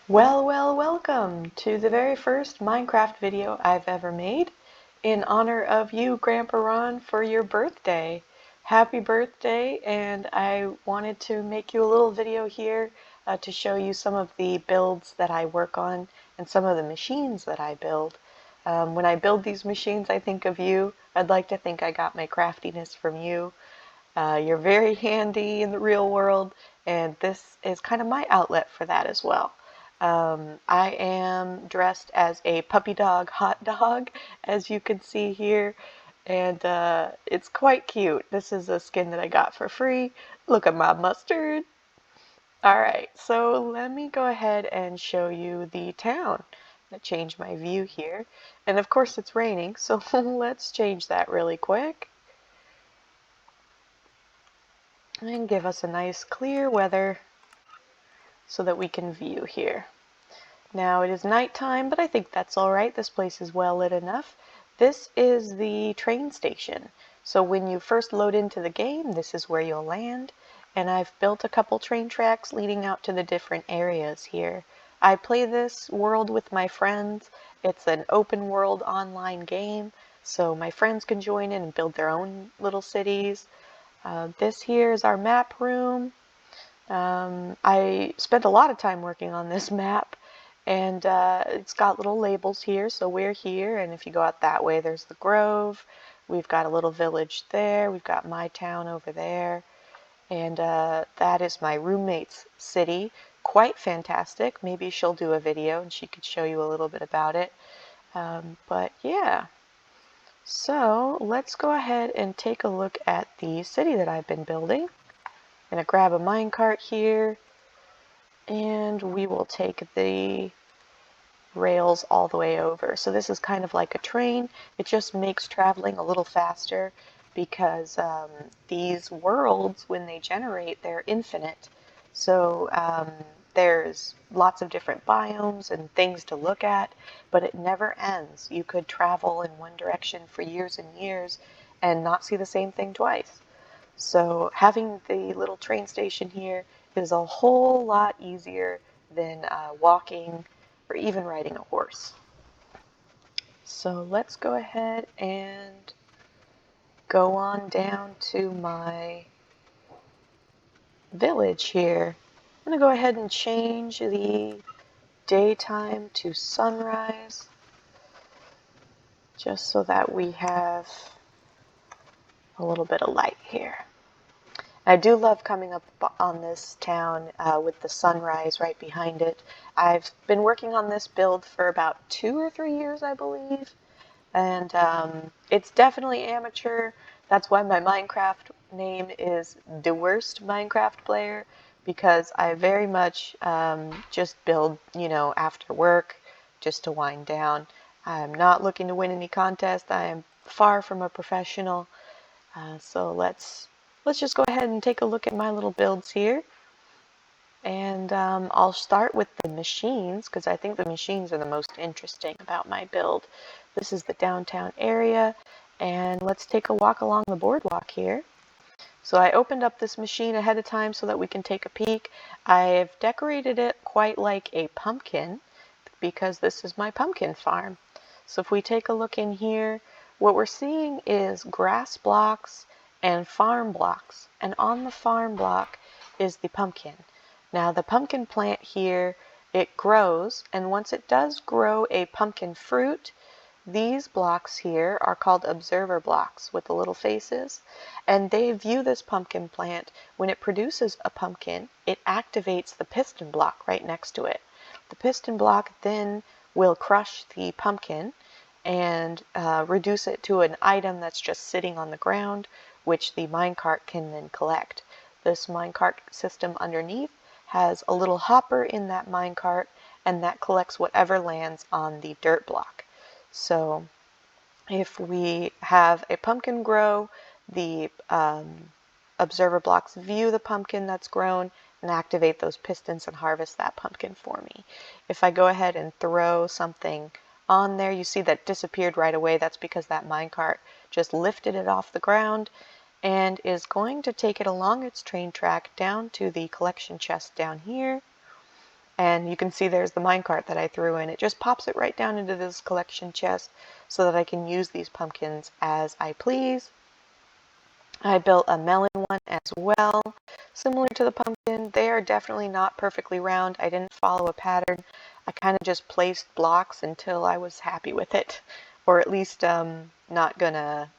Welcome to the very first Minecraft video I've ever made in honor of you, Grandpa Ron, for your birthday. Happy birthday, and I wanted to make you a little video here to show you some of the builds that I work on and some of the machines that I build. When I build these machines, I think of you. I'd like to think I got my craftiness from you. You're very handy in the real world, and this is kind of my outlet for that as well. I am dressed as a puppy dog hot dog, as you can see here, and it's quite cute. This is a skin that I got for free. Look at my mustard. Alright, so let me go ahead and show you the town. I'm going to change my view here, and of course it's raining, so let's change that really quick. And give us a nice clear weather so that we can view here. Now it is nighttime, but I think that's alright. This place is well lit enough. This is the train station. So when you first load into the game, this is where you'll land. And I've built a couple train tracks leading out to the different areas here. I play this world with my friends. It's an open world online game, so my friends can join in and build their own little cities. This here is our map room. I spent a lot of time working on this map, and it's got little labels here, so we're here, and if you go out that way, there's the Grove. We've got a little village there. We've got my town over there, and that is my roommate's city. Quite fantastic. Maybe she'll do a video and she could show you a little bit about it. But yeah. So let's go ahead and take a look at the city that I've been building. I'm going to grab a minecart here, and we will take the rails all the way over. So this is kind of like a train. It just makes traveling a little faster because these worlds, when they generate, they're infinite. So there's lots of different biomes and things to look at, but it never ends. You could travel in one direction for years and years and not see the same thing twice. So having the little train station here is a whole lot easier than walking or even riding a horse. So let's go ahead and go on down to my village here. I'm going to go ahead and change the daytime to sunrise, just so that we have a little bit of light here. I do love coming up on this town with the sunrise right behind it. I've been working on this build for about 2 or 3 years, I believe, and it's definitely amateur. That's why my Minecraft name is The Worst Minecraft Player, because I very much just build, after work, just to wind down. I'm not looking to win any contest. I am far from a professional. So let's just go ahead and take a look at my little builds here. And I'll start with the machines, because I think the machines are the most interesting about my build. This is the downtown area, and let's take a walk along the boardwalk here. So I opened up this machine ahead of time so that we can take a peek. I've decorated it quite like a pumpkin, because this is my pumpkin farm. So if we take a look in here, what we're seeing is grass blocks and farm blocks, and on the farm block is the pumpkin. Now the pumpkin plant here, it grows, and once it does grow a pumpkin fruit, these blocks here are called observer blocks with the little faces, and they view this pumpkin plant. When it produces a pumpkin, it activates the piston block right next to it. The piston block then will crush the pumpkin and reduce it to an item that's just sitting on the ground, which the minecart can then collect. This minecart system underneath has a little hopper in that minecart, and that collects whatever lands on the dirt block. So if we have a pumpkin grow, the observer blocks view the pumpkin that's grown and activate those pistons and harvest that pumpkin for me. If I go ahead and throw something on there, you see that disappeared right away. That's because that minecart just lifted it off the ground and is going to take it along its train track down to the collection chest down here. And you can see there's the minecart that I threw in. It just pops it right down into this collection chest so that I can use these pumpkins as I please. I built a melon one as well, similar to the pumpkin. They are definitely not perfectly round. I didn't follow a pattern. I kind of just placed blocks until I was happy with it, or at least not gonna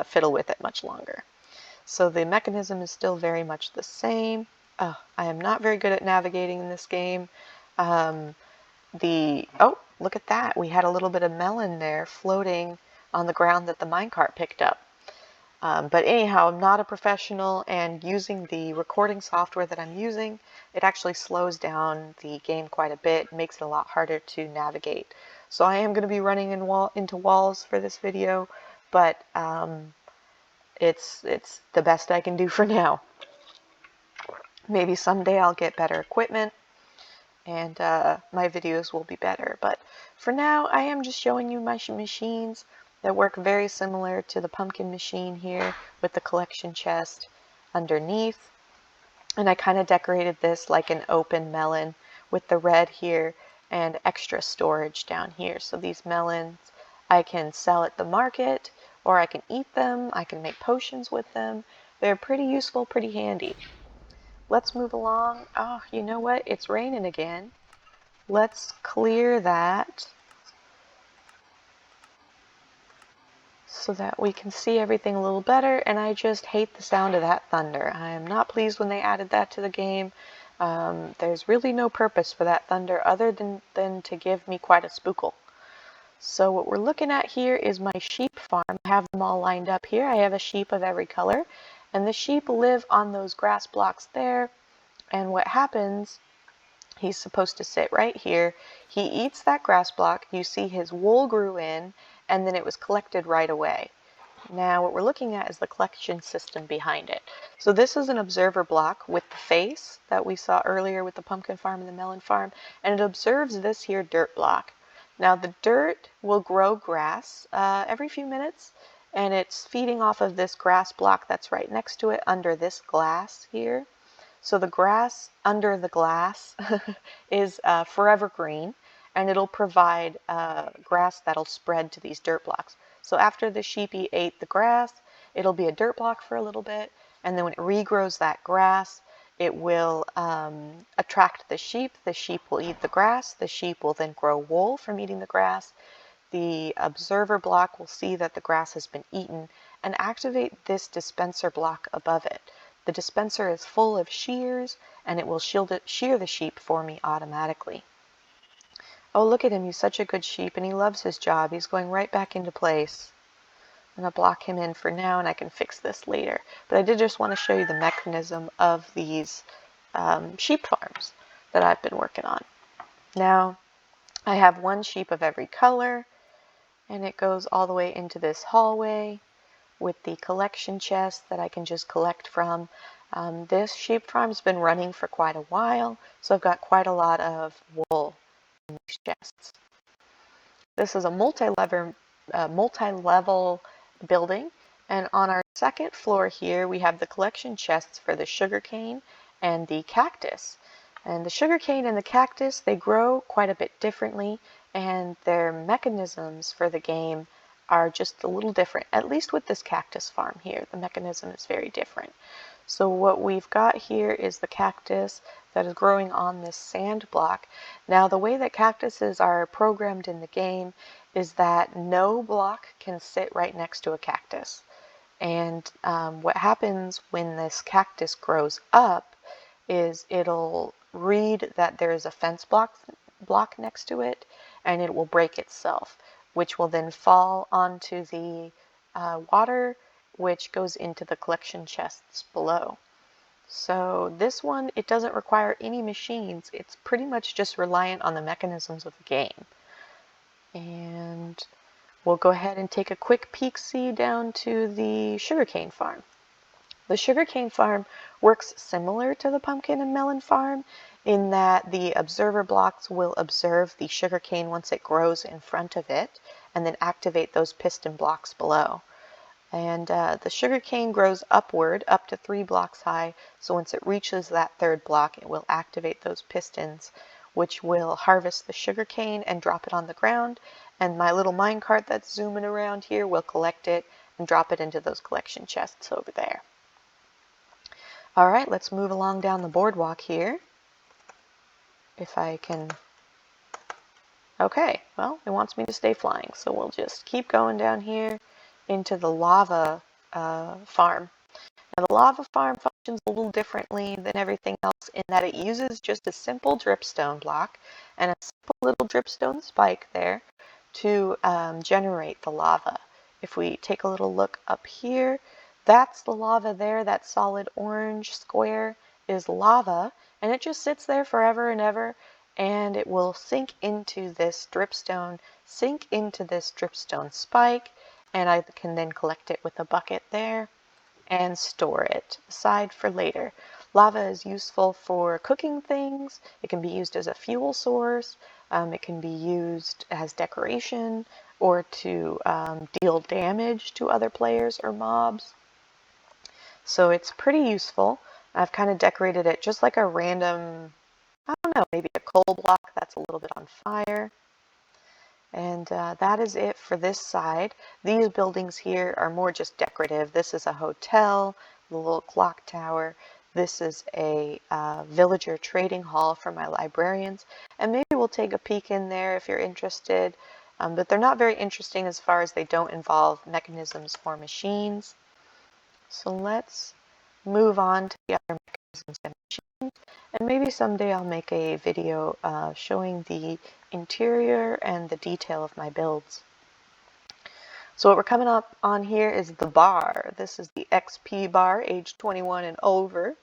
fiddle with it much longer. So the mechanism is still very much the same. Oh, I am not very good at navigating in this game. Oh, look at that. We had a little bit of melon there floating on the ground that the minecart picked up. But anyhow, I'm not a professional, and using the recording software that I'm using, it actually slows down the game quite a bit, makes it a lot harder to navigate. So I am going to be running into walls for this video, but it's the best I can do for now. Maybe someday I'll get better equipment and my videos will be better. But for now, I am just showing you my machines that work very similar to the pumpkin machine here with the collection chest underneath. And I kind of decorated this like an open melon with the red here and extra storage down here. So these melons I can sell at the market, or I can eat them, I can make potions with them. They're pretty useful, pretty handy. Let's move along. Oh, you know what? It's raining again. Let's clear that so that we can see everything a little better, and I just hate the sound of that thunder. I am not pleased when they added that to the game. There's really no purpose for that thunder other than to give me quite a spookle. So what we're looking at here is my sheep farm. I have them all lined up here. I have a sheep of every color, and the sheep live on those grass blocks there, and what happens, he's supposed to sit right here. He eats that grass block. You see his wool grew in, and then it was collected right away. Now what we're looking at is the collection system behind it. So this is an observer block with the face that we saw earlier with the pumpkin farm and the melon farm, and it observes this here dirt block. Now the dirt will grow grass every few minutes, and it's feeding off of this grass block that's right next to it under this glass here. So the grass under the glass is forever green, and it'll provide grass that'll spread to these dirt blocks. So after the sheepy ate the grass, it'll be a dirt block for a little bit, and then when it regrows that grass, it will attract the sheep will eat the grass, the sheep will then grow wool from eating the grass, the observer block will see that the grass has been eaten and activate this dispenser block above it. The dispenser is full of shears, and it will shear the sheep for me automatically. Oh, look at him. He's such a good sheep, and he loves his job. He's going right back into place. I'm going to block him in for now, and I can fix this later. But I did just want to show you the mechanism of these sheep farms that I've been working on. Now, I have one sheep of every color, and it goes all the way into this hallway with the collection chest that I can just collect from. This sheep farm's been running for quite a while, so I've got quite a lot of wool in these chests. This is a multi-level building, and on our second floor here we have the collection chests for the sugarcane and the cactus. And the sugarcane and the cactus, they grow quite a bit differently, and their mechanisms for the game are just a little different. At least with this cactus farm here, the mechanism is very different. So what we've got here is the cactus that is growing on this sand block. Now the way that cactuses are programmed in the game is that no block can sit right next to a cactus. And what happens when this cactus grows up is it'll read that there is a fence block next to it, and it will break itself, which will then fall onto the water, which goes into the collection chests below. So this one, it doesn't require any machines. It's pretty much just reliant on the mechanisms of the game. And we'll go ahead and take a quick peek-see down to the sugarcane farm. The sugarcane farm works similar to the pumpkin and melon farm in that the observer blocks will observe the sugarcane once it grows in front of it and then activate those piston blocks below. And the sugarcane grows upward up to 3 blocks high, so once it reaches that third block it will activate those pistons, which will harvest the sugarcane and drop it on the ground, and my little minecart that's zooming around here will collect it and drop it into those collection chests over there. Alright, let's move along down the boardwalk here. If I can... Okay, well, it wants me to stay flying, so we'll just keep going down here into the lava farm. Now, the lava farm functions a little differently than everything else in that it uses just a simple dripstone block and a simple little dripstone spike there to generate the lava. If we take a little look up here, that's the lava there. That solid orange square is lava, and it just sits there forever and ever, and it will sink into this dripstone spike, and I can then collect it with a bucket there and store it aside for later. Lava is useful for cooking things. It can be used as a fuel source. It can be used as decoration or to deal damage to other players or mobs. So it's pretty useful. I've kind of decorated it just like a random, I don't know, maybe a coal block that's a little bit on fire. And that is it for this side. These buildings here are more just decorative. This is a hotel, the little clock tower. This is a villager trading hall for my librarians. And maybe we'll take a peek in there if you're interested. But they're not very interesting as far as they don't involve mechanisms or machines. So let's move on to the other mechanisms and machines. And maybe someday I'll make a video showing the interior and the detail of my builds. So what we're coming up on here is the bar. This is the XP bar, age 21 and over.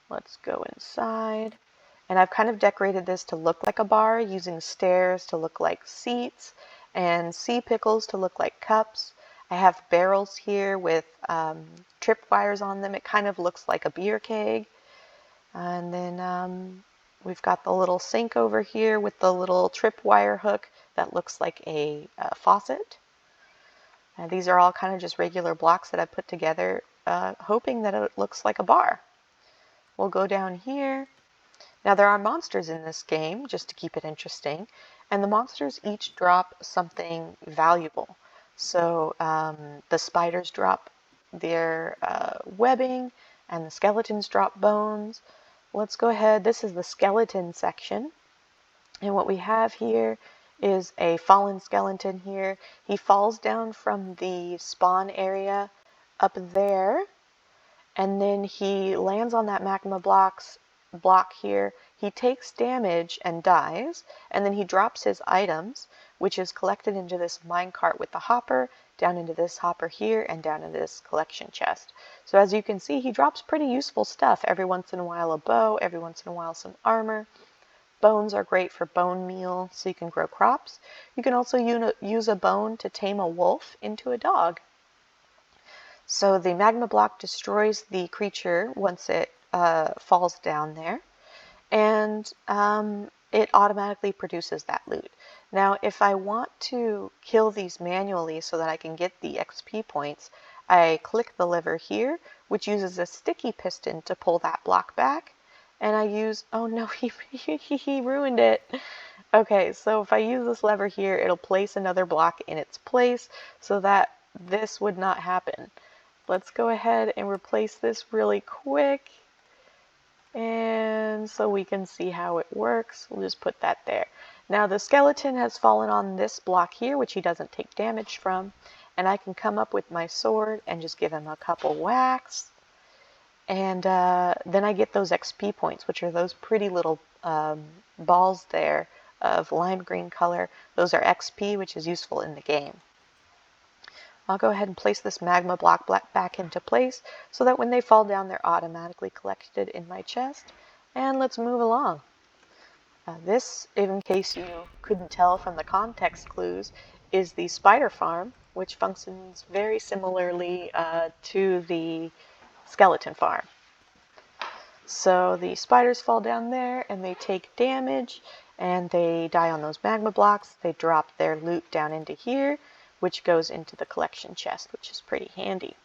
Let's go inside. And I've kind of decorated this to look like a bar, using stairs to look like seats and sea pickles to look like cups. I have barrels here with tripwires on them. It kind of looks like a beer keg. And then we've got the little sink over here with the little tripwire hook that looks like a faucet. These are all kind of just regular blocks that I put together, hoping that it looks like a bar. We'll go down here. Now there are monsters in this game, just to keep it interesting, and the monsters each drop something valuable. So the spiders drop their webbing, and the skeletons drop bones. Let's go ahead. This is the skeleton section. And what we have here is a fallen skeleton here. He falls down from the spawn area up there, and then he lands on that magma block here. He takes damage and dies, and then he drops his items, which is collected into this minecart with the hopper, down into this hopper here, and down into this collection chest. So as you can see, he drops pretty useful stuff. Every once in a while a bow, every once in a while some armor. Bones are great for bone meal, so you can grow crops. You can also use a bone to tame a wolf into a dog. So the magma block destroys the creature once it falls down there, and it automatically produces that loot. Now, if I want to kill these manually so that I can get the XP points, I click the lever here, which uses a sticky piston to pull that block back, and I use, oh no, he ruined it. Okay, so if I use this lever here, it'll place another block in its place so that this would not happen. Let's go ahead and replace this really quick, and so we can see how it works. We'll just put that there. Now the skeleton has fallen on this block here, which he doesn't take damage from, and I can come up with my sword and just give him a couple whacks, and then I get those XP points, which are those pretty little balls there of lime green color. Those are XP, which is useful in the game. I'll go ahead and place this magma block back into place so that when they fall down, they're automatically collected in my chest. And let's move along. This, in case you couldn't tell from the context clues, is the spider farm, which functions very similarly to the skeleton farm. So the spiders fall down there and they take damage and they die on those magma blocks. They drop their loot down into here, which goes into the collection chest, which is pretty handy.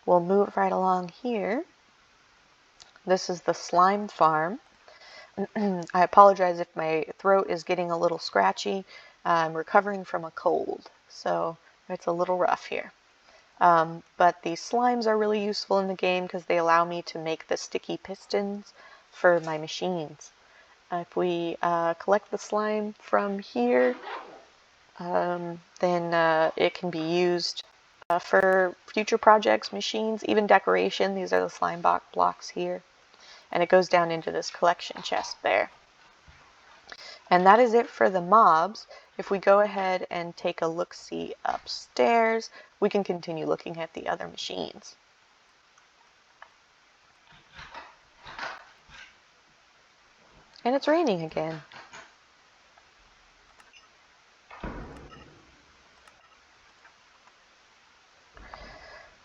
We'll move right along here. This is the slime farm. I apologize if my throat is getting a little scratchy. I'm recovering from a cold, so it's a little rough here. But the slimes are really useful in the game because they allow me to make the sticky pistons for my machines. If we collect the slime from here, then it can be used for future projects, machines, even decoration. These are the slime blocks here. And it goes down into this collection chest there. And that is it for the mobs. If we go ahead and take a look-see upstairs, we can continue looking at the other machines. And it's raining again.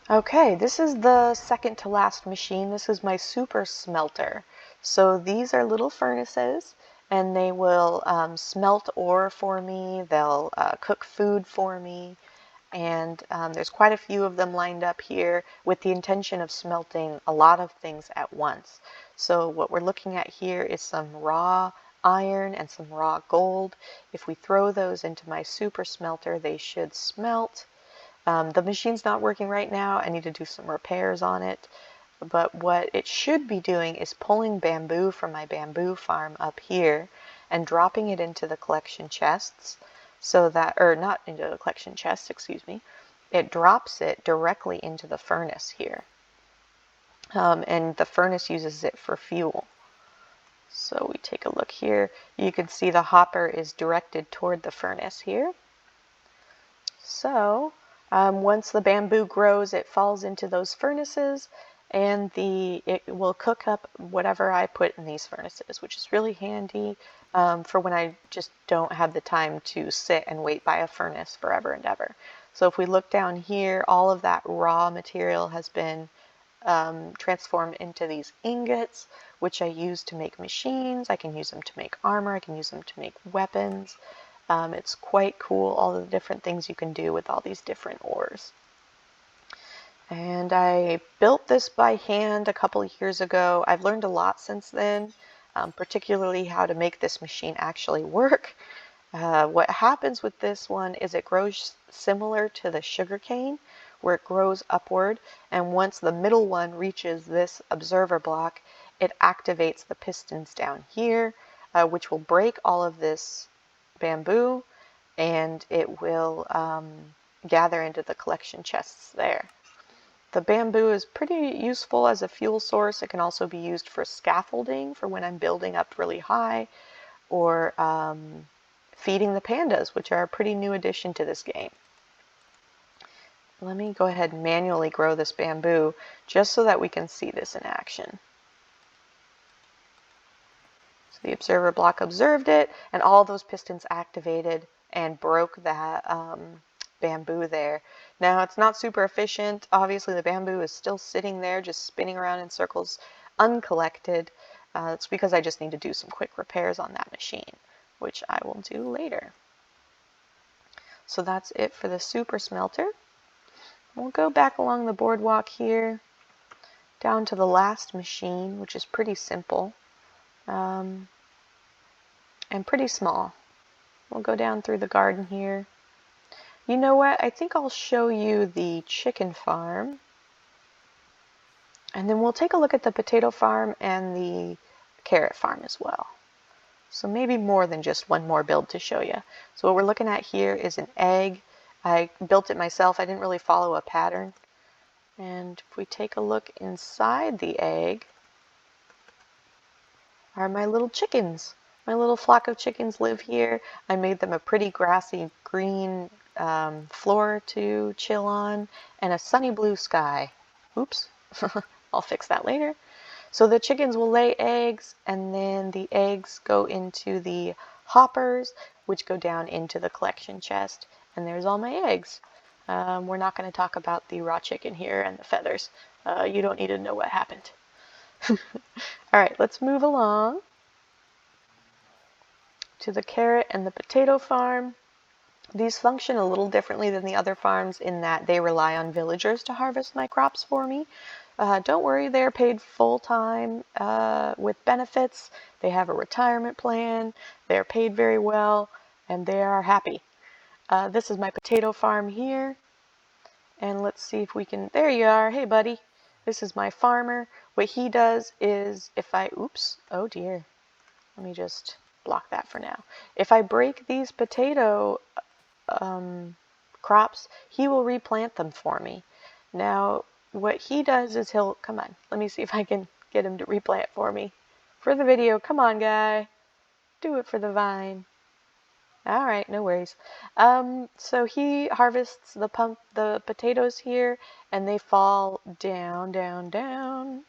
Okay, this is the second to last machine. This is my super smelter. So these are little furnaces, and they will smelt ore for me. They'll cook food for me. And there's quite a few of them lined up here with the intention of smelting a lot of things at once. So what we're looking at here is some raw iron and some raw gold. If we throw those into my super smelter, they should smelt. The machine's not working right now. I need to do some repairs on it. But what it should be doing is pulling bamboo from my bamboo farm up here and dropping it into the collection chests so that, or not into the collection chests, excuse me. It drops it directly into the furnace here. And the furnace uses it for fuel. So we take a look here. You can see the hopper is directed toward the furnace here. So once the bamboo grows, it falls into those furnaces, and it will cook up whatever I put in these furnaces, which is really handy for when I just don't have the time to sit and wait by a furnace forever and ever. So if we look down here, all of that raw material has been transformed into these ingots, which I use to make machines. I can use them to make armor. I can use them to make weapons. It's quite cool, all the different things you can do with all these different ores. And I built this by hand a couple of years ago. I've learned a lot since then, particularly how to make this machine actually work. What happens with this one is it grows similar to the sugarcane, where it grows upward, and once the middle one reaches this observer block, it activates the pistons down here, which will break all of this bamboo, and it will gather into the collection chests there. The bamboo is pretty useful as a fuel source. It can also be used for scaffolding for when I'm building up really high, or feeding the pandas, which are a pretty new addition to this game. Let me go ahead and manually grow this bamboo just so that we can see this in action. So the observer block observed it, and all those pistons activated and broke that bamboo there. Now it's not super efficient. Obviously the bamboo is still sitting there just spinning around in circles uncollected. It's because I just need to do some quick repairs on that machine, which I will do later. So that's it for the super smelter. We'll go back along the boardwalk here down to the last machine, which is pretty simple and pretty small. We'll go down through the garden here. You know what? I think I'll show you the chicken farm, and then we'll take a look at the potato farm and the carrot farm as well. So maybe more than just one more build to show you. So what we're looking at here is an egg. I built it myself. I didn't really follow a pattern. And if we take a look inside the egg are my little chickens. My little flock of chickens live here. I made them a pretty grassy green floor to chill on and a sunny blue sky. Oops, I'll fix that later. So the chickens will lay eggs, and then the eggs go into the hoppers, which go down into the collection chest. And there's all my eggs. We're not going to talk about the raw chicken here and the feathers. You don't need to know what happened. All right, let's move along to the carrot and the potato farm. These function a little differently than the other farms in that they rely on villagers to harvest my crops for me. Don't worry, they're paid full-time with benefits. They have a retirement plan. They're paid very well, and they are happy. This is my potato farm here. And let's see if we can, there you are. Hey, buddy. This is my farmer. What he does is if I, oops, oh dear. Let me just block that for now. If I break these potato crops, he will replant them for me. Now, what he does is he'll, come on, let me see if I can get him to replant for me. For the video, come on, guy. Do it for the vine. All right, no worries. So he harvests the potatoes here, and they fall down, down, down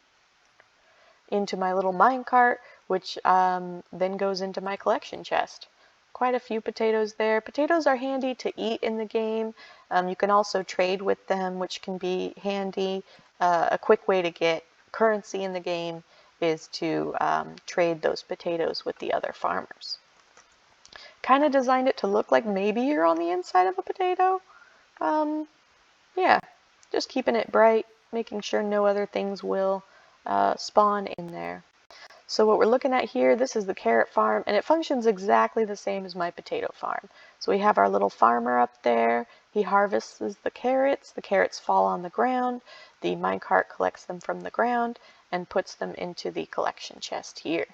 into my little minecart, which then goes into my collection chest. Quite a few potatoes there. Potatoes are handy to eat in the game. You can also trade with them, which can be handy. A quick way to get currency in the game is to trade those potatoes with the other farmers. Kind of designed it to look like maybe you're on the inside of a potato. Yeah, just keeping it bright, making sure no other things will spawn in there. So what we're looking at here, this is the carrot farm, and it functions exactly the same as my potato farm. So we have our little farmer up there. He harvests the carrots fall on the ground, the minecart collects them from the ground and puts them into the collection chest here.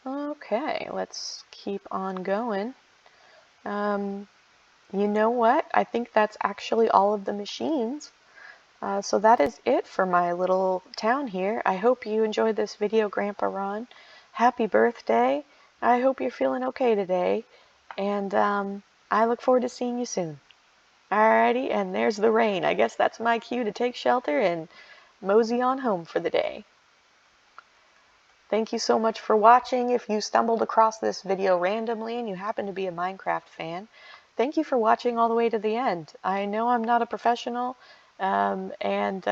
Okay, let's keep on going. You know what? I think that's actually all of the machines. So that is it for my little town here. I hope you enjoyed this video, Grandpa Ron. Happy birthday. I hope you're feeling okay today. And I look forward to seeing you soon. Alrighty, and there's the rain. I guess that's my cue to take shelter and mosey on home for the day. Thank you so much for watching. If you stumbled across this video randomly and you happen to be a Minecraft fan, thank you for watching all the way to the end. I know I'm not a professional, and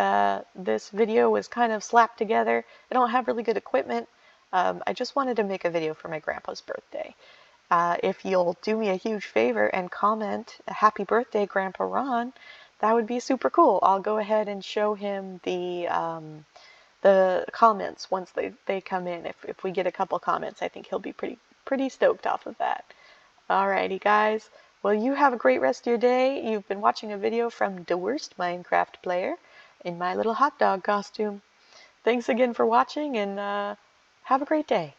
this video was kind of slapped together. I don't have really good equipment. I just wanted to make a video for my grandpa's birthday. If you'll do me a huge favor and comment, "Happy birthday, Grandpa Ron," that would be super cool. I'll go ahead and show him the comments once they come in. If we get a couple comments, I think he'll be pretty stoked off of that. Alrighty, guys. Well, you have a great rest of your day. You've been watching a video from the worst Minecraft player in my little hot dog costume. Thanks again for watching, and have a great day.